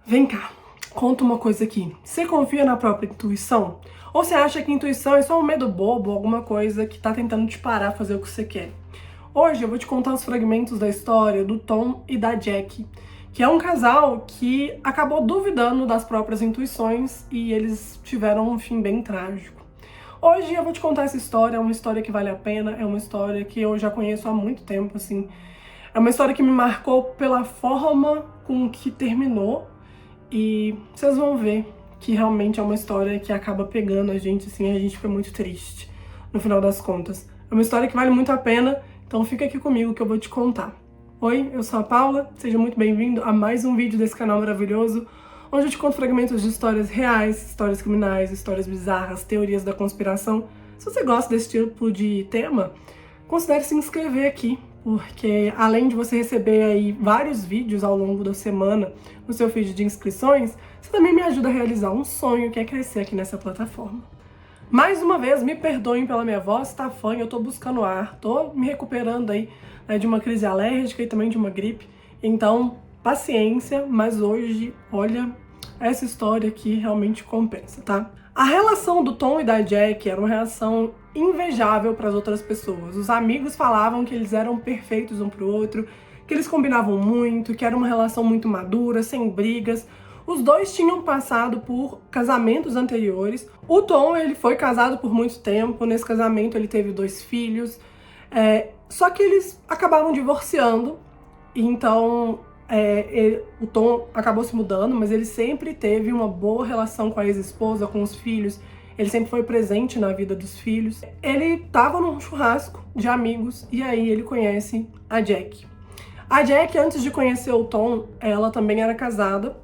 Vem cá, conta uma coisa aqui. Você confia na própria intuição? Ou você acha que intuição é só um medo bobo, alguma coisa que tá tentando te parar a fazer o que você quer? Hoje eu vou te contar os fragmentos da história do Tom e da Jack, que é um casal que acabou duvidando das próprias intuições e eles tiveram um fim bem trágico. Hoje eu vou te contar essa história, é uma história que vale a pena, é uma história que eu já conheço há muito tempo, assim. É uma história que me marcou pela forma com que terminou. E vocês vão ver que realmente é uma história que acaba pegando a gente, assim, a gente fica muito triste no final das contas. É uma história que vale muito a pena, então fica aqui comigo que eu vou te contar. Oi, eu sou a Paula, seja muito bem-vindo a mais um vídeo desse canal maravilhoso, onde eu te conto fragmentos de histórias reais, histórias criminais, histórias bizarras, teorias da conspiração. Se você gosta desse tipo de tema, considere se inscrever aqui, porque além de você receber aí vários vídeos ao longo da semana no seu feed de inscrições, você também me ajuda a realizar um sonho que é crescer aqui nessa plataforma. Mais uma vez, me perdoem pela minha voz, tá fã, eu tô buscando ar, tô me recuperando aí, né, de uma crise alérgica e também de uma gripe, então paciência, mas hoje, olha, essa história aqui realmente compensa, tá? A relação do Tom e da Jack era uma relação invejável para as outras pessoas. Os amigos falavam que eles eram perfeitos um pro outro, que eles combinavam muito, que era uma relação muito madura, sem brigas. Os dois tinham passado por casamentos anteriores. O Tom, ele foi casado por muito tempo. Nesse casamento ele teve 2 filhos. Só que eles acabaram divorciando. Então o Tom acabou se mudando, mas ele sempre teve uma boa relação com a ex-esposa, com os filhos. Ele sempre foi presente na vida dos filhos. Ele tava num churrasco de amigos e aí ele conhece a Jack. A Jack, antes de conhecer o Tom, ela também era casada.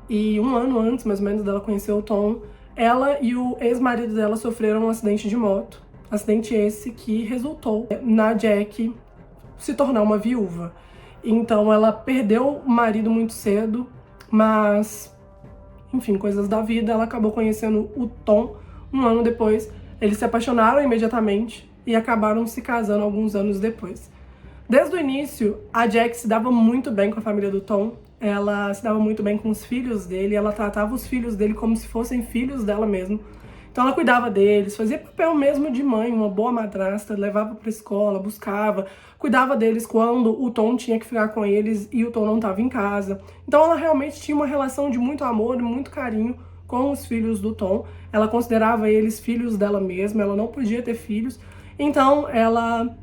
E um ano antes, mais ou menos, dela conhecer o Tom, ela e o ex-marido dela sofreram um acidente de moto. Acidente esse que resultou na Jack se tornar uma viúva. Então ela perdeu o marido muito cedo, mas, enfim, coisas da vida, ela acabou conhecendo o Tom um ano depois. Eles se apaixonaram imediatamente e acabaram se casando alguns anos depois. Desde o início, a Jack se dava muito bem com a família do Tom, ela se dava muito bem com os filhos dele, ela tratava os filhos dele como se fossem filhos dela mesmo. Então ela cuidava deles, fazia papel mesmo de mãe, uma boa madrasta, levava pra escola, buscava, cuidava deles quando o Tom tinha que ficar com eles e o Tom não estava em casa. Então ela realmente tinha uma relação de muito amor e muito carinho com os filhos do Tom. Ela considerava eles filhos dela mesma, ela não podia ter filhos. Então ela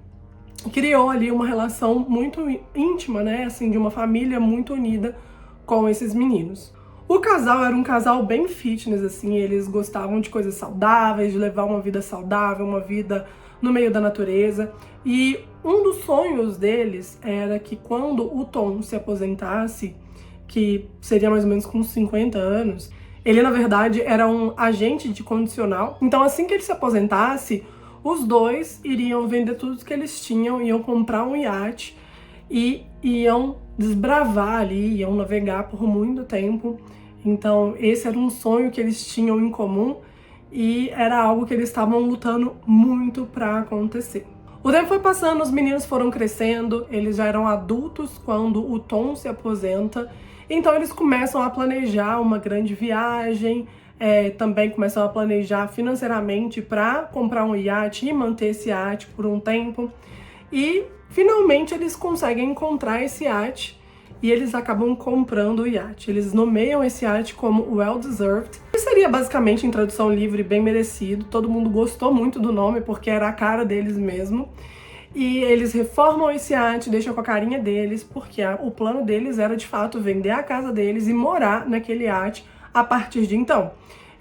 criou ali uma relação muito íntima, né, assim, de uma família muito unida com esses meninos. O casal era um casal bem fitness, assim, eles gostavam de coisas saudáveis, de levar uma vida saudável, uma vida no meio da natureza. E um dos sonhos deles era que quando o Tom se aposentasse, que seria mais ou menos com 50 anos, ele na verdade era um agente de condicional. Então assim que ele se aposentasse, os dois iriam vender tudo que eles tinham, iam comprar um iate e iam desbravar ali, iam navegar por muito tempo. Então esse era um sonho que eles tinham em comum e era algo que eles estavam lutando muito para acontecer. O tempo foi passando, os meninos foram crescendo, eles já eram adultos quando o Tom se aposenta, então eles começam a planejar uma grande viagem, também começam a planejar financeiramente para comprar um iate e manter esse iate por um tempo. E finalmente eles conseguem encontrar esse iate e eles acabam comprando o iate. Eles nomeiam esse iate como Well Deserved, que seria basicamente, em tradução livre, bem merecido. Todo mundo gostou muito do nome porque era a cara deles mesmo. E eles reformam esse iate, deixam com a carinha deles, porque o plano deles era de fato vender a casa deles e morar naquele iate a partir de então.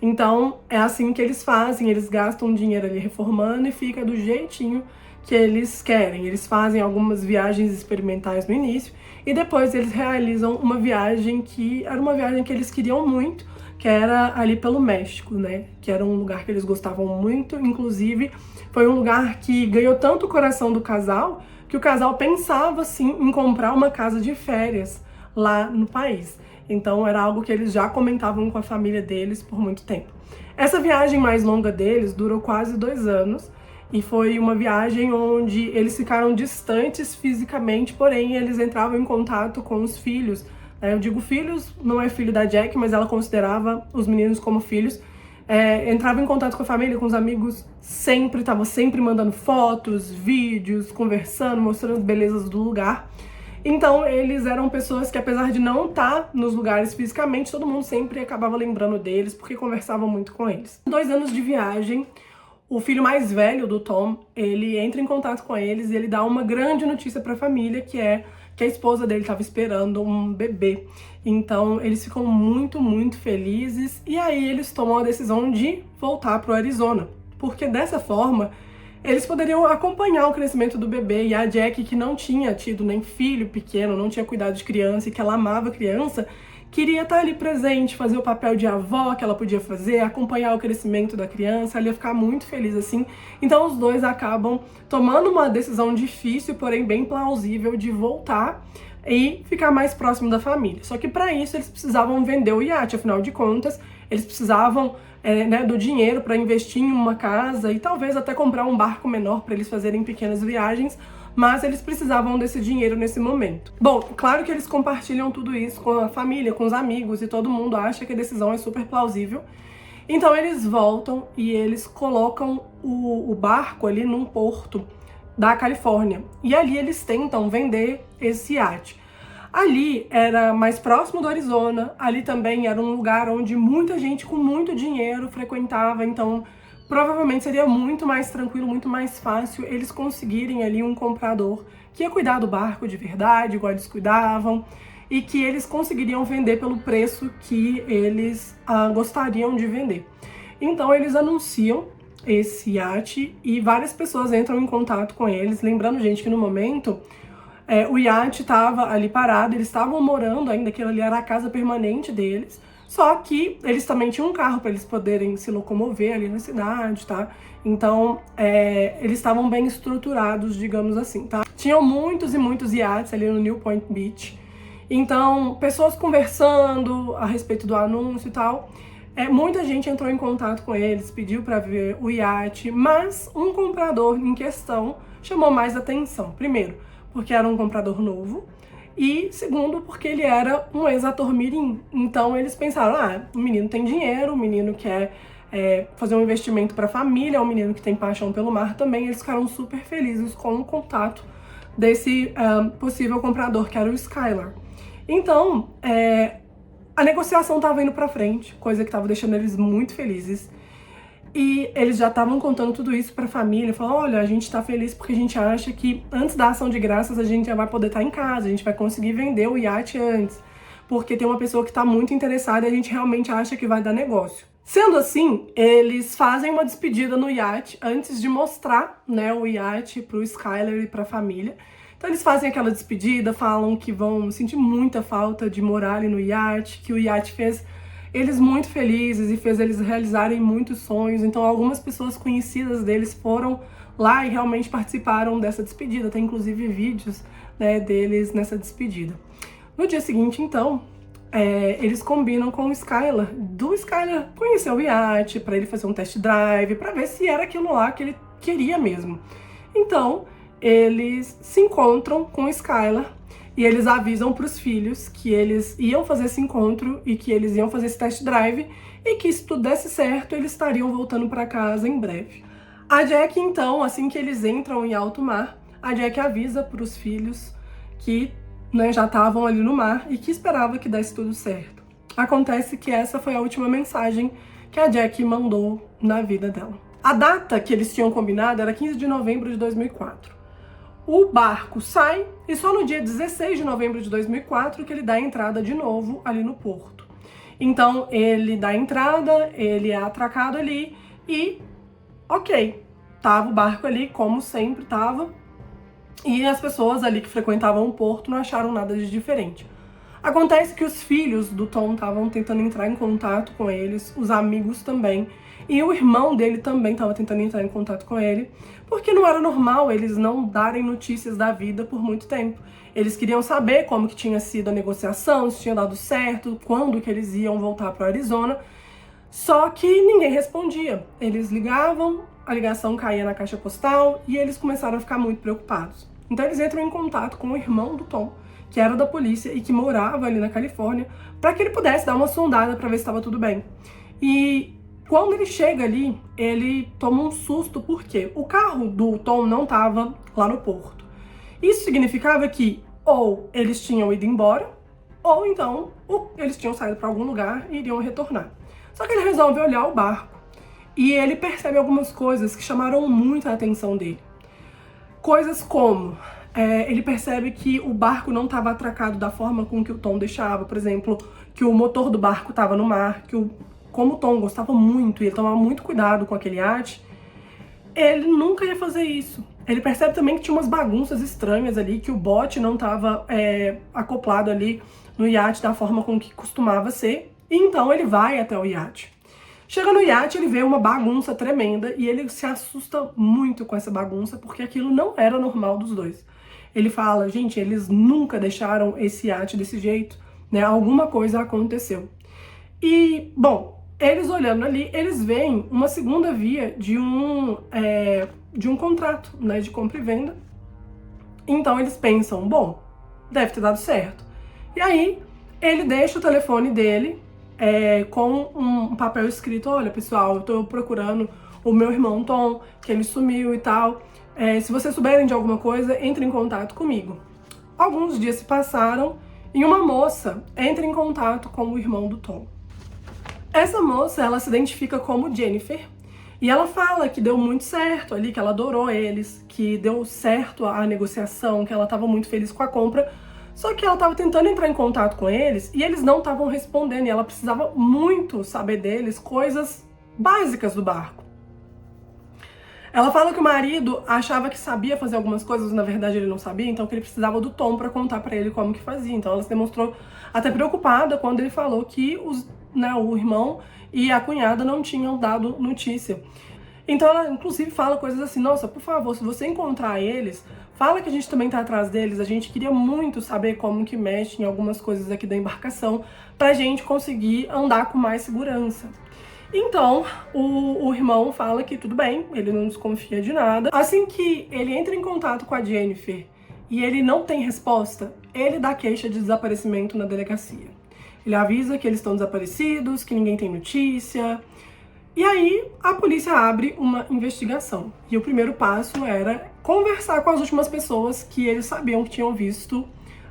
Então é assim que eles fazem, eles gastam dinheiro ali reformando e fica do jeitinho que eles querem. Eles fazem algumas viagens experimentais no início e depois eles realizam uma viagem que era uma viagem que eles queriam muito, que era ali pelo México, né? Que era um lugar que eles gostavam muito, inclusive foi um lugar que ganhou tanto o coração do casal que o casal pensava sim em comprar uma casa de férias lá no país. Então era algo que eles já comentavam com a família deles por muito tempo. Essa viagem mais longa deles durou quase 2 anos e foi uma viagem onde eles ficaram distantes fisicamente, porém eles entravam em contato com os filhos Eu digo filhos, não é filho da Jack, mas ela considerava os meninos como filhos. Entrava em contato com a família, com os amigos, estava sempre mandando fotos, vídeos, conversando, mostrando as belezas do lugar. Então, eles eram pessoas que, apesar de não estar nos lugares fisicamente, todo mundo sempre acabava lembrando deles, porque conversava muito com eles. 2 anos de viagem, o filho mais velho do Tom, ele entra em contato com eles e ele dá uma grande notícia para a família, que é que a esposa dele estava esperando um bebê. Então, eles ficam muito, muito felizes, e aí eles tomam a decisão de voltar para o Arizona, porque dessa forma eles poderiam acompanhar o crescimento do bebê, e a Jack, que não tinha tido nem filho pequeno, não tinha cuidado de criança e que ela amava criança, queria estar ali presente, fazer o papel de avó que ela podia fazer, acompanhar o crescimento da criança, ela ia ficar muito feliz assim. Então os dois acabam tomando uma decisão difícil, porém bem plausível, de voltar e ficar mais próximo da família. Só que para isso eles precisavam vender o iate, afinal de contas, eles precisavam do dinheiro para investir em uma casa e talvez até comprar um barco menor para eles fazerem pequenas viagens, mas eles precisavam desse dinheiro nesse momento. Bom, claro que eles compartilham tudo isso com a família, com os amigos, e todo mundo acha que a decisão é super plausível. Então eles voltam e eles colocam o barco ali num porto da Califórnia, e ali eles tentam vender esse iate. Ali era mais próximo do Arizona, ali também era um lugar onde muita gente com muito dinheiro frequentava, então provavelmente seria muito mais tranquilo, muito mais fácil eles conseguirem ali um comprador que ia cuidar do barco de verdade, igual eles cuidavam, e que eles conseguiriam vender pelo preço que eles gostariam de vender. Então eles anunciam esse iate e várias pessoas entram em contato com eles, lembrando, gente, que no momento o iate estava ali parado, eles estavam morando ainda, aquilo ali era a casa permanente deles, só que eles também tinham um carro para eles poderem se locomover ali na cidade, tá? Então, eles estavam bem estruturados, digamos assim, tá? Tinham muitos e muitos iates ali no Newport Beach, então, pessoas conversando a respeito do anúncio e tal. Muita gente entrou em contato com eles, pediu para ver o iate, mas um comprador em questão chamou mais atenção. Primeiro, porque era um comprador novo, e segundo, porque ele era um ex-ator mirim. Então eles pensaram, o menino tem dinheiro, o menino quer fazer um investimento para a família, é um menino que tem paixão pelo mar também. Eles ficaram super felizes com o contato desse possível comprador, que era o Skylar. Então, a negociação estava indo para frente, coisa que estava deixando eles muito felizes. E eles já estavam contando tudo isso pra família, falando, olha, a gente tá feliz porque a gente acha que antes da ação de graças a gente já vai poder estar em casa, a gente vai conseguir vender o iate antes, porque tem uma pessoa que tá muito interessada e a gente realmente acha que vai dar negócio. Sendo assim, eles fazem uma despedida no iate antes de mostrar, o iate pro Skylar e pra família. Então eles fazem aquela despedida, falam que vão sentir muita falta de morar ali no iate, que o iate fez eles muito felizes e fez eles realizarem muitos sonhos. Então algumas pessoas conhecidas deles foram lá e realmente participaram dessa despedida. Tem inclusive vídeos deles nessa despedida. No dia seguinte, então, eles combinam com o Skylar, do Skylar conhecer o iate, para ele fazer um test drive, para ver se era aquilo lá que ele queria mesmo. Então, eles se encontram com o Skylar e eles avisam para os filhos que eles iam fazer esse encontro e que eles iam fazer esse test drive e que, se tudo desse certo, eles estariam voltando para casa em breve. A Jack, então, assim que eles entram em alto mar, a Jack avisa para os filhos que já estavam ali no mar e que esperava que desse tudo certo. Acontece que essa foi a última mensagem que a Jack mandou na vida dela. A data que eles tinham combinado era 15 de novembro de 2004. O barco sai e só no dia 16 de novembro de 2004 que ele dá entrada de novo ali no porto. Então ele dá entrada, ele é atracado ali e, ok, tava o barco ali como sempre tava, e as pessoas ali que frequentavam o porto não acharam nada de diferente. Acontece que os filhos do Tom estavam tentando entrar em contato com eles, os amigos também, e o irmão dele também estava tentando entrar em contato com ele, porque não era normal eles não darem notícias da vida por muito tempo. Eles queriam saber como que tinha sido a negociação, se tinha dado certo, quando que eles iam voltar para o Arizona, só que ninguém respondia. Eles ligavam, a ligação caía na caixa postal e eles começaram a ficar muito preocupados. Então eles entram em contato com o irmão do Tom, que era da polícia e que morava ali na Califórnia, para que ele pudesse dar uma sondada para ver se estava tudo bem. E quando ele chega ali, ele toma um susto porque o carro do Tom não estava lá no porto. Isso significava que ou eles tinham ido embora, ou então eles tinham saído para algum lugar e iriam retornar. Só que ele resolve olhar o barco e ele percebe algumas coisas que chamaram muito a atenção dele. Coisas como, ele percebe que o barco não estava atracado da forma com que o Tom deixava, por exemplo, que o motor do barco estava no mar, como o Tom gostava muito e ele tomava muito cuidado com aquele iate, ele nunca ia fazer isso. Ele percebe também que tinha umas bagunças estranhas ali, que o bote não estava acoplado ali no iate da forma com que costumava ser, e então ele vai até o iate. Chega no iate, ele vê uma bagunça tremenda e ele se assusta muito com essa bagunça, porque aquilo não era normal dos dois. Ele fala, gente, eles nunca deixaram esse iate desse jeito, né? Alguma coisa aconteceu. E, bom, eles olhando ali, eles veem uma segunda via de um contrato, né, de compra e venda. Então eles pensam, bom, deve ter dado certo. E aí, ele deixa o telefone dele com um papel escrito, olha pessoal, eu tô procurando o meu irmão Tom, que ele sumiu e tal. Se vocês souberem de alguma coisa, entre em contato comigo. Alguns dias se passaram e uma moça entra em contato com o irmão do Tom. Essa moça, ela se identifica como Jennifer e ela fala que deu muito certo ali, que ela adorou eles, que deu certo a negociação, que ela estava muito feliz com a compra. Só que ela estava tentando entrar em contato com eles e eles não estavam respondendo e ela precisava muito saber deles coisas básicas do barco. Ela fala que o marido achava que sabia fazer algumas coisas, na verdade ele não sabia, então que ele precisava do Tom para contar para ele como que fazia. Então ela se demonstrou até preocupada quando ele falou que o irmão e a cunhada não tinham dado notícia. Então ela inclusive fala coisas assim, nossa, por favor, se você encontrar eles, fala que a gente também tá atrás deles, a gente queria muito saber como que mexe em algumas coisas aqui da embarcação pra gente conseguir andar com mais segurança. Então, o irmão fala que tudo bem, ele não desconfia de nada. Assim que ele entra em contato com a Jennifer e ele não tem resposta, ele dá queixa de desaparecimento na delegacia. Ele avisa que eles estão desaparecidos, que ninguém tem notícia. E aí, a polícia abre uma investigação. E o primeiro passo era conversar com as últimas pessoas que eles sabiam que tinham visto,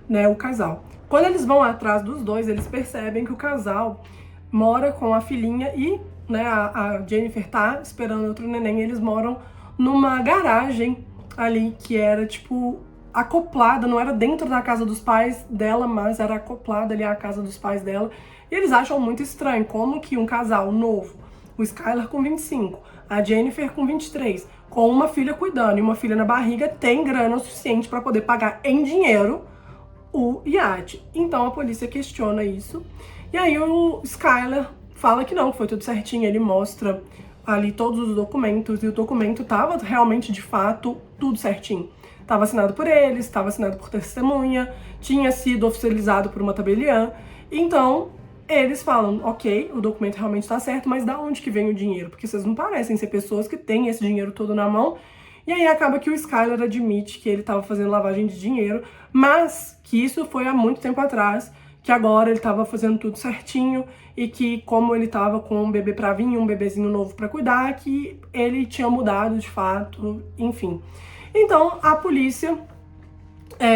né, o casal. Quando eles vão atrás dos dois, eles percebem que o casal mora com a filhinha e, né, a Jennifer tá esperando outro neném. Eles moram numa garagem ali que era, tipo, acoplada, não era dentro da casa dos pais dela, mas era acoplada ali à casa dos pais dela. E eles acham muito estranho como que um casal novo, o Skylar com 25, a Jennifer com 23, com uma filha cuidando e uma filha na barriga, tem grana o suficiente para poder pagar em dinheiro o iate. Então a polícia questiona isso. E aí o Skylar fala que não, que foi tudo certinho. Ele mostra ali todos os documentos e o documento tava realmente, de fato, tudo certinho. Estava assinado por eles, estava assinado por testemunha, tinha sido oficializado por uma tabeliã. Então eles falam, ok, o documento realmente está certo, mas da onde que vem o dinheiro? Porque vocês não parecem ser pessoas que têm esse dinheiro todo na mão. E aí acaba que o Skylar admite que ele estava fazendo lavagem de dinheiro, mas que isso foi há muito tempo atrás, que agora ele estava fazendo tudo certinho e que, como ele estava com um bebê pra vir, um bebezinho novo para cuidar, que ele tinha mudado de fato, enfim. Então a polícia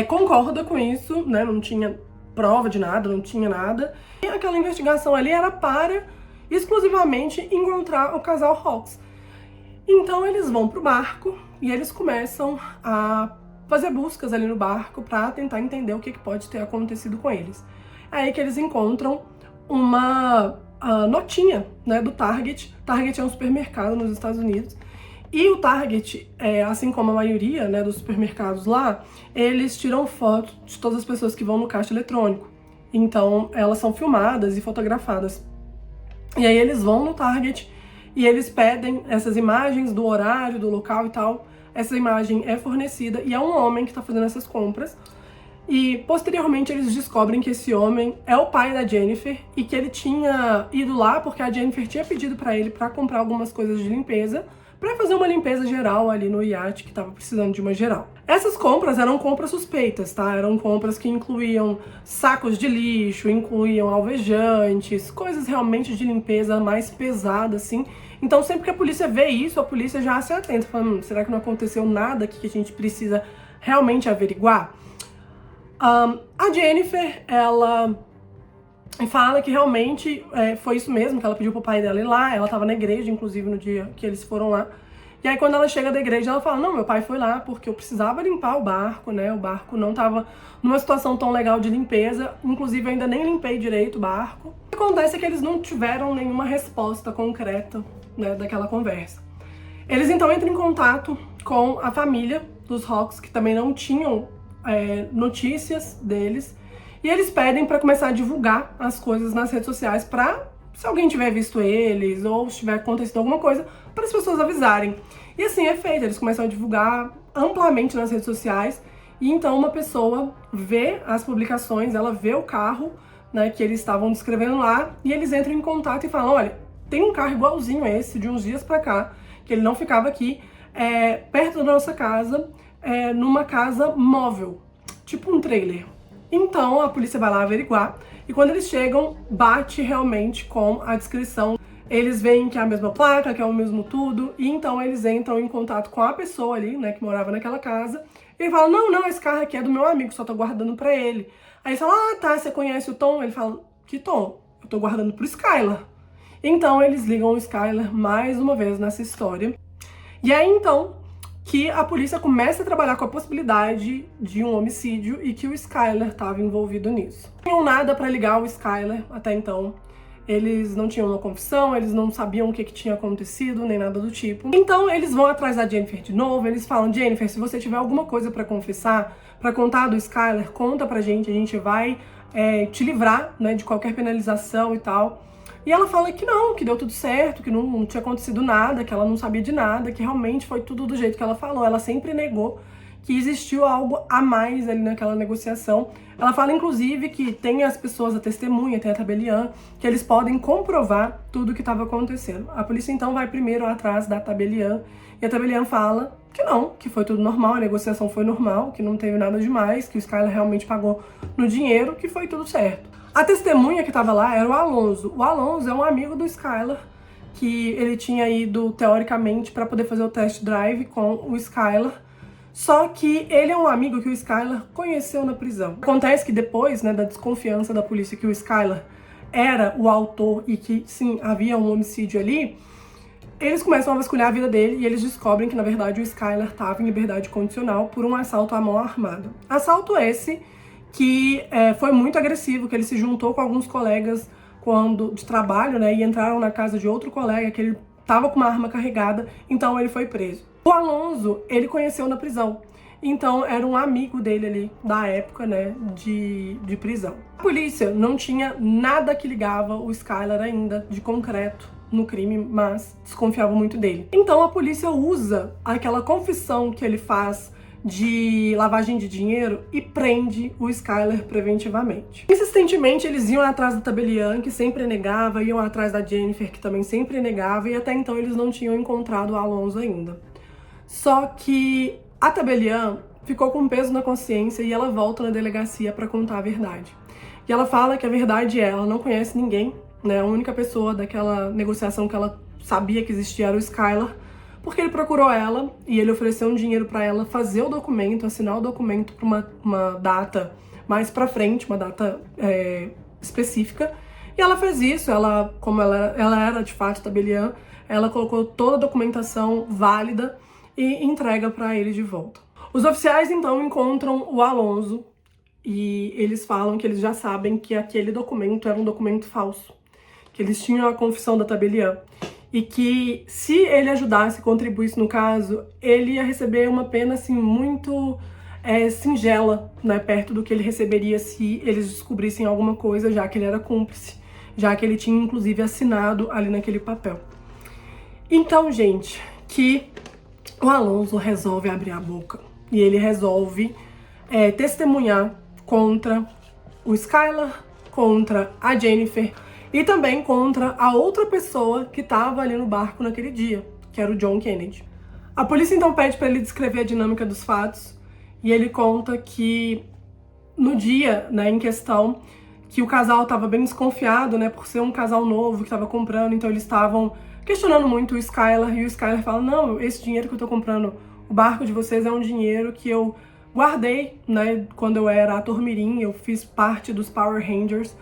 concorda com isso, né? Não tinha prova de nada, não tinha nada. E aquela investigação ali era para exclusivamente encontrar o casal Hawks. Então eles vão pro barco e eles começam a fazer buscas ali no barco para tentar entender o que pode ter acontecido com eles. É aí que eles encontram uma notinha, né, do Target. Target é um supermercado nos Estados Unidos. E o Target, assim como a maioria, né, dos supermercados lá, eles tiram foto de todas as pessoas que vão no caixa eletrônico. Então, elas são filmadas e fotografadas. E aí eles vão no Target e eles pedem essas imagens do horário, do local e tal. Essa imagem é fornecida e é um homem que está fazendo essas compras. E posteriormente eles descobrem que esse homem é o pai da Jennifer e que ele tinha ido lá porque a Jennifer tinha pedido para ele para comprar algumas coisas de limpeza para fazer uma limpeza geral ali no iate que estava precisando de uma geral. Essas compras eram compras suspeitas, tá? Eram compras que incluíam sacos de lixo, incluíam alvejantes, coisas realmente de limpeza mais pesada, assim. Então, sempre que a polícia vê isso, a polícia já se atenta, falando, será que não aconteceu nada aqui que a gente precisa realmente averiguar? A Jennifer, ela fala que realmente foi isso mesmo, que ela pediu pro pai dela ir lá, ela tava na igreja, inclusive, no dia que eles foram lá. E aí, quando ela chega da igreja, ela fala, não, meu pai foi lá porque eu precisava limpar o barco, né? O barco não tava numa situação tão legal de limpeza, inclusive eu ainda nem limpei direito o barco. O que acontece é que eles não tiveram nenhuma resposta concreta, né, daquela conversa. Eles então entram em contato com a família dos Hawks, que também não tinham notícias deles, e eles pedem para começar a divulgar as coisas nas redes sociais para, se alguém tiver visto eles ou se tiver acontecido alguma coisa, para as pessoas avisarem. E assim é feito, eles começam a divulgar amplamente nas redes sociais, e então uma pessoa vê as publicações, ela vê o carro, né, que eles estavam descrevendo lá, e eles entram em contato e falam, olha, tem um carro igualzinho a esse, de uns dias pra cá, que ele não ficava aqui, perto da nossa casa, numa casa móvel, tipo um trailer. Então a polícia vai lá averiguar, e quando eles chegam, bate realmente com a descrição. Eles veem que é a mesma placa, que é o mesmo tudo, e então eles entram em contato com a pessoa ali, né, que morava naquela casa, e ele fala, não, esse carro aqui é do meu amigo, só tô guardando pra ele. Aí eles falam, ah, tá, você conhece o Tom? Ele fala, que Tom? Eu tô guardando pro Skylar. Então eles ligam o Skylar mais uma vez nessa história. E aí então que a polícia começa a trabalhar com a possibilidade de um homicídio e que o Skylar estava envolvido nisso. Não tinham nada para ligar o Skylar até então. Eles não tinham uma confissão, eles não sabiam o que tinha acontecido, nem nada do tipo. Então eles vão atrás da Jennifer de novo, eles falam, Jennifer, se você tiver alguma coisa para confessar, para contar do Skylar, conta pra gente, a gente vai te livrar, né, de qualquer penalização e tal. E ela fala que não, que deu tudo certo, que não tinha acontecido nada, que ela não sabia de nada, que realmente foi tudo do jeito que ela falou. Ela sempre negou que existiu algo a mais ali naquela negociação. Ela fala, inclusive, que tem as pessoas, a testemunha, tem a tabeliã, que eles podem comprovar tudo o que estava acontecendo. A polícia, então, vai primeiro atrás da tabeliã, e a tabeliã fala que não, que foi tudo normal, a negociação foi normal, que não teve nada demais, que o Skylar realmente pagou no dinheiro, que foi tudo certo. A testemunha que estava lá era o Alonso. O Alonso é um amigo do Skylar, que ele tinha ido, teoricamente, para poder fazer o test drive com o Skylar. Só que ele é um amigo que o Skylar conheceu na prisão. Acontece que depois, né, da desconfiança da polícia que o Skylar era o autor e que, sim, havia um homicídio ali, eles começam a vasculhar a vida dele e eles descobrem que, na verdade, o Skylar estava em liberdade condicional por um assalto à mão armada. Assalto esse que foi muito agressivo, que ele se juntou com alguns colegas de trabalho, né, e entraram na casa de outro colega que ele estava com uma arma carregada, então ele foi preso. O Alonso, ele conheceu na prisão, então era um amigo dele ali, da época, né, de prisão. A polícia não tinha nada que ligava o Skylar ainda de concreto no crime, mas desconfiava muito dele. Então a polícia usa aquela confissão que ele faz de lavagem de dinheiro e prende o Skylar preventivamente. Insistentemente, eles iam atrás da tabeliã, que sempre negava, iam atrás da Jennifer, que também sempre negava, e até então eles não tinham encontrado o Alonso ainda. Só que a tabeliã ficou com peso na consciência e ela volta na delegacia para contar a verdade. E ela fala que a verdade é, ela não conhece ninguém, né? A única pessoa daquela negociação que ela sabia que existia era o Skylar, porque ele procurou ela e ele ofereceu um dinheiro para ela fazer o documento, assinar o documento para uma data mais para frente, uma data específica. E ela fez isso, como ela era de fato tabeliã, ela colocou toda a documentação válida e entrega para ele de volta. Os oficiais então encontram o Alonso e eles falam que eles já sabem que aquele documento era um documento falso, que eles tinham a confissão da tabeliã. E que se ele ajudasse, contribuísse no caso, ele ia receber uma pena assim muito singela, né, perto do que ele receberia se eles descobrissem alguma coisa, já que ele era cúmplice, já que ele tinha inclusive assinado ali naquele papel. Então, gente, que o Alonso resolve abrir a boca e ele resolve testemunhar contra o Skylar, contra a Jennifer, e também contra a outra pessoa que estava ali no barco naquele dia, que era o John Kennedy. A polícia então pede para ele descrever a dinâmica dos fatos e ele conta que no dia, né, em questão, que o casal estava bem desconfiado, né, por ser um casal novo que estava comprando, então eles estavam questionando muito o Skylar, e o Skylar fala, não, esse dinheiro que eu tô comprando o barco de vocês é um dinheiro que eu guardei, né, quando eu era ator mirim, eu fiz parte dos Power Rangers,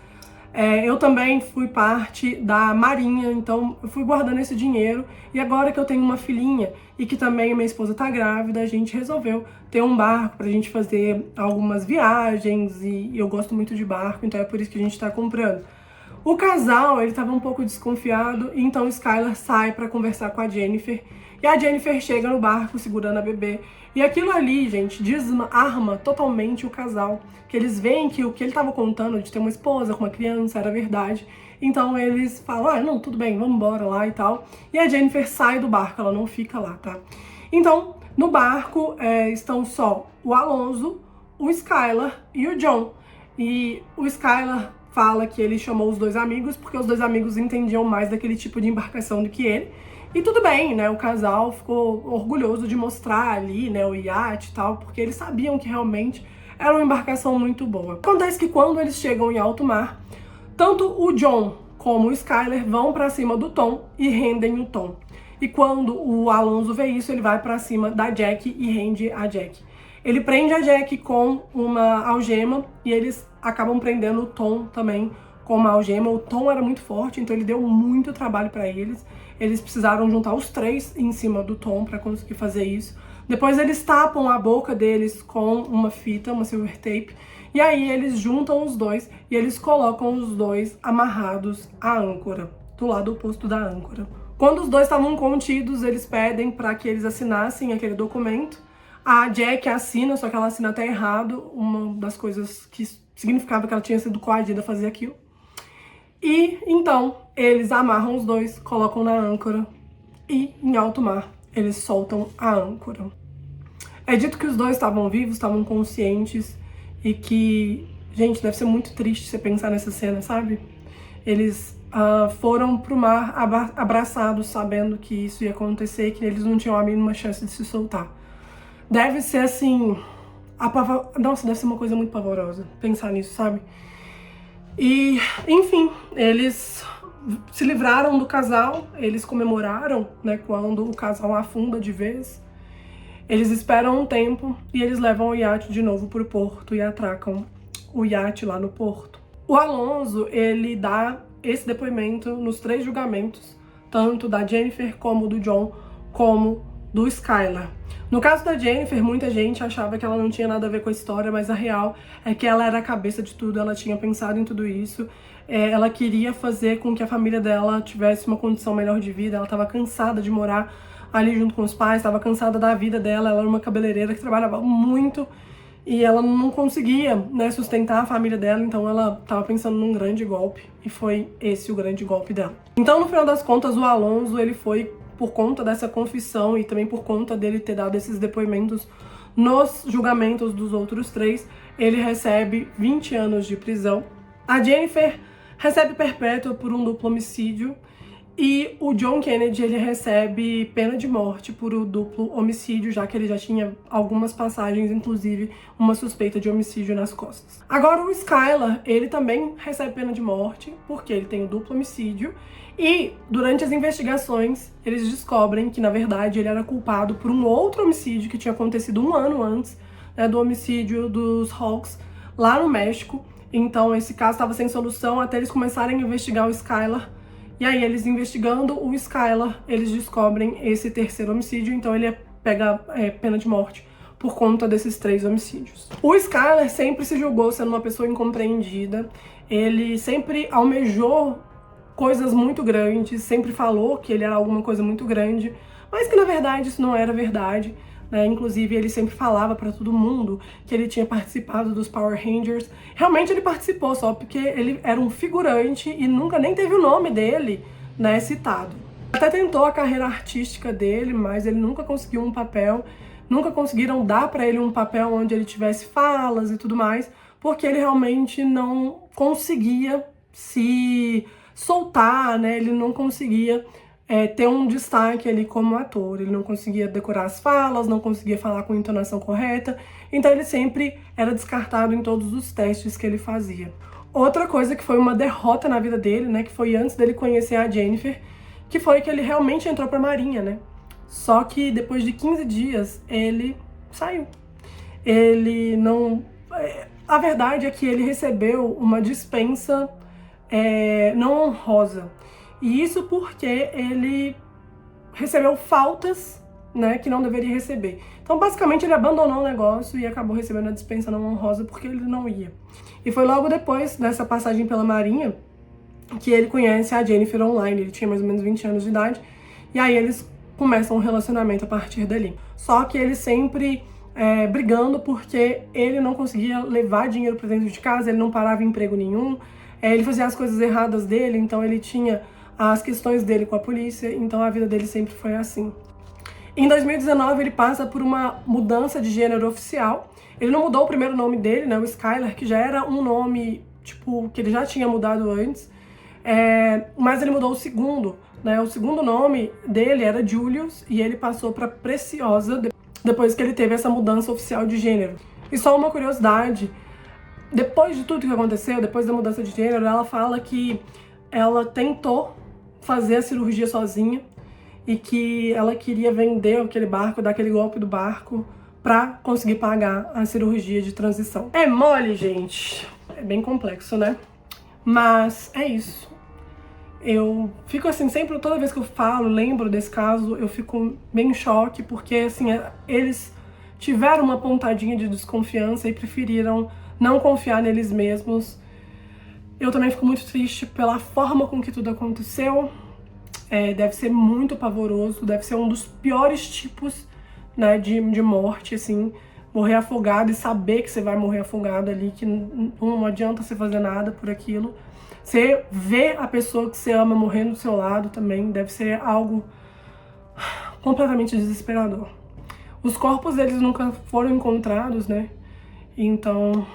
eu também fui parte da Marinha, então eu fui guardando esse dinheiro, e agora que eu tenho uma filhinha e que também minha esposa tá grávida, a gente resolveu ter um barco pra gente fazer algumas viagens, e eu gosto muito de barco, então é por isso que a gente tá comprando. O casal, ele tava um pouco desconfiado, e então o Skylar sai pra conversar com a Jennifer, e a Jennifer chega no barco segurando a bebê, e aquilo ali, gente, desarma totalmente o casal, que eles veem que o que ele tava contando de ter uma esposa com uma criança era verdade, então eles falam, ah, não, tudo bem, vamos embora lá e tal, e a Jennifer sai do barco, ela não fica lá, tá? Então, no barco estão só o Alonso, o Skylar e o John, e o Skylar fala que ele chamou os dois amigos porque os dois amigos entendiam mais daquele tipo de embarcação do que ele. E tudo bem, né? O casal ficou orgulhoso de mostrar ali, né, o iate e tal, porque eles sabiam que realmente era uma embarcação muito boa. Acontece que quando eles chegam em alto mar, tanto o John como o Skylar vão pra cima do Tom e rendem o Tom. E quando o Alonso vê isso, ele vai pra cima da Jack e rende a Jack. Ele prende a Jack com uma algema e eles acabam prendendo o Tom também com uma algema. O Tom era muito forte, então ele deu muito trabalho pra eles. Eles precisaram juntar os três em cima do Tom pra conseguir fazer isso. Depois eles tapam a boca deles com uma fita, uma silver tape. E aí eles juntam os dois e eles colocam os dois amarrados à âncora, do lado oposto da âncora. Quando os dois estavam contidos, eles pedem para que eles assinassem aquele documento. A Jack assina, só que ela assina até errado, uma das coisas que significava que ela tinha sido coagida a fazer aquilo. E então eles amarram os dois, colocam na âncora e em alto mar eles soltam a âncora. É dito que os dois estavam vivos, estavam conscientes e que, gente, deve ser muito triste você pensar nessa cena, sabe? Eles foram pro mar abraçados, sabendo que isso ia acontecer, que eles não tinham a mínima chance de se soltar. Deve ser assim, nossa, deve ser uma coisa muito pavorosa pensar nisso, sabe? E, enfim, eles se livraram do casal, eles comemoraram, né, quando o casal afunda de vez. Eles esperam um tempo e eles levam o iate de novo pro porto e atracam o iate lá no porto. O Alonso, ele dá esse depoimento nos 3 julgamentos, tanto da Jennifer como do John, como do Skylar. No caso da Jennifer, muita gente achava que ela não tinha nada a ver com a história, mas a real é que ela era a cabeça de tudo, ela tinha pensado em tudo isso, ela queria fazer com que a família dela tivesse uma condição melhor de vida, ela estava cansada de morar ali junto com os pais, estava cansada da vida dela, ela era uma cabeleireira que trabalhava muito e ela não conseguia, né, sustentar a família dela, então ela estava pensando num grande golpe e foi esse o grande golpe dela. Então, no final das contas, o Alonso, ele foi, por conta dessa confissão e também por conta dele ter dado esses depoimentos nos julgamentos dos outros 3, ele recebe 20 anos de prisão. A Jennifer recebe perpétua por um duplo homicídio e o John Kennedy, ele recebe pena de morte por um duplo homicídio, já que ele já tinha algumas passagens, inclusive uma suspeita de homicídio nas costas. Agora o Skylar, ele também recebe pena de morte, porque ele tem o duplo homicídio, e durante as investigações, eles descobrem que, na verdade, ele era culpado por um outro homicídio que tinha acontecido 1 ano antes, né, do homicídio dos Hawks, lá no México. Então esse caso estava sem solução até eles começarem a investigar o Skylar. E aí, eles investigando o Skylar, eles descobrem esse terceiro homicídio, então ele pega pena de morte por conta desses 3 homicídios. O Skylar sempre se julgou sendo uma pessoa incompreendida, ele sempre almejou coisas muito grandes, sempre falou que ele era alguma coisa muito grande, mas que na verdade isso não era verdade. Inclusive, ele sempre falava pra todo mundo que ele tinha participado dos Power Rangers. Realmente ele participou, só porque ele era um figurante e nunca nem teve o nome dele, né, citado. Até tentou a carreira artística dele, mas ele nunca conseguiu um papel, nunca conseguiram dar pra ele um papel onde ele tivesse falas e tudo mais, porque ele realmente não conseguia se soltar, né, ele não conseguia ter um destaque ali como ator. Ele não conseguia decorar as falas, não conseguia falar com a entonação correta, então ele sempre era descartado em todos os testes que ele fazia. Outra coisa que foi uma derrota na vida dele, né, que foi antes dele conhecer a Jennifer, que foi que ele realmente entrou pra Marinha, né? Só que depois de 15 dias, ele saiu. Ele não... A verdade é que ele recebeu uma dispensa não honrosa. E isso porque ele recebeu faltas, né, que não deveria receber. Então, basicamente, ele abandonou o negócio e acabou recebendo a dispensa não honrosa porque ele não ia. E foi logo depois dessa passagem pela Marinha que ele conhece a Jennifer online. Ele tinha mais ou menos 20 anos de idade. E aí eles começam um relacionamento a partir dali. Só que ele sempre brigando porque ele não conseguia levar dinheiro para dentro de casa, ele não parava em emprego nenhum, ele fazia as coisas erradas dele, então ele tinha as questões dele com a polícia, então a vida dele sempre foi assim. Em 2019 ele passa por uma mudança de gênero oficial. Ele não mudou o primeiro nome dele, né, o Skylar, que já era um nome tipo que ele já tinha mudado antes, mas ele mudou o segundo, né? O segundo nome dele era Julius e ele passou para Preciosa depois que ele teve essa mudança oficial de gênero. E só uma curiosidade, depois de tudo que aconteceu, depois da mudança de gênero, ela fala que ela tentou fazer a cirurgia sozinha e que ela queria vender aquele barco, dar aquele golpe do barco pra conseguir pagar a cirurgia de transição. É mole, gente. É bem complexo, né? Mas é isso. Eu fico assim, sempre, toda vez que eu falo, lembro desse caso, eu fico bem em choque, porque assim, eles tiveram uma pontadinha de desconfiança e preferiram não confiar neles mesmos. Eu também fico muito triste pela forma com que tudo aconteceu. Deve ser muito pavoroso, deve ser um dos piores tipos, né, de morte, assim, morrer afogado e saber que você vai morrer afogado ali, que não adianta você fazer nada por aquilo. Você vê a pessoa que você ama morrendo do seu lado também, deve ser algo completamente desesperador. Os corpos deles nunca foram encontrados, né? Então,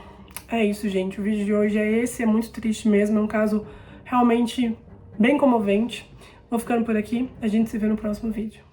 é isso, gente. O vídeo de hoje é esse, é muito triste mesmo, é um caso realmente bem comovente. Vou ficando por aqui, a gente se vê no próximo vídeo.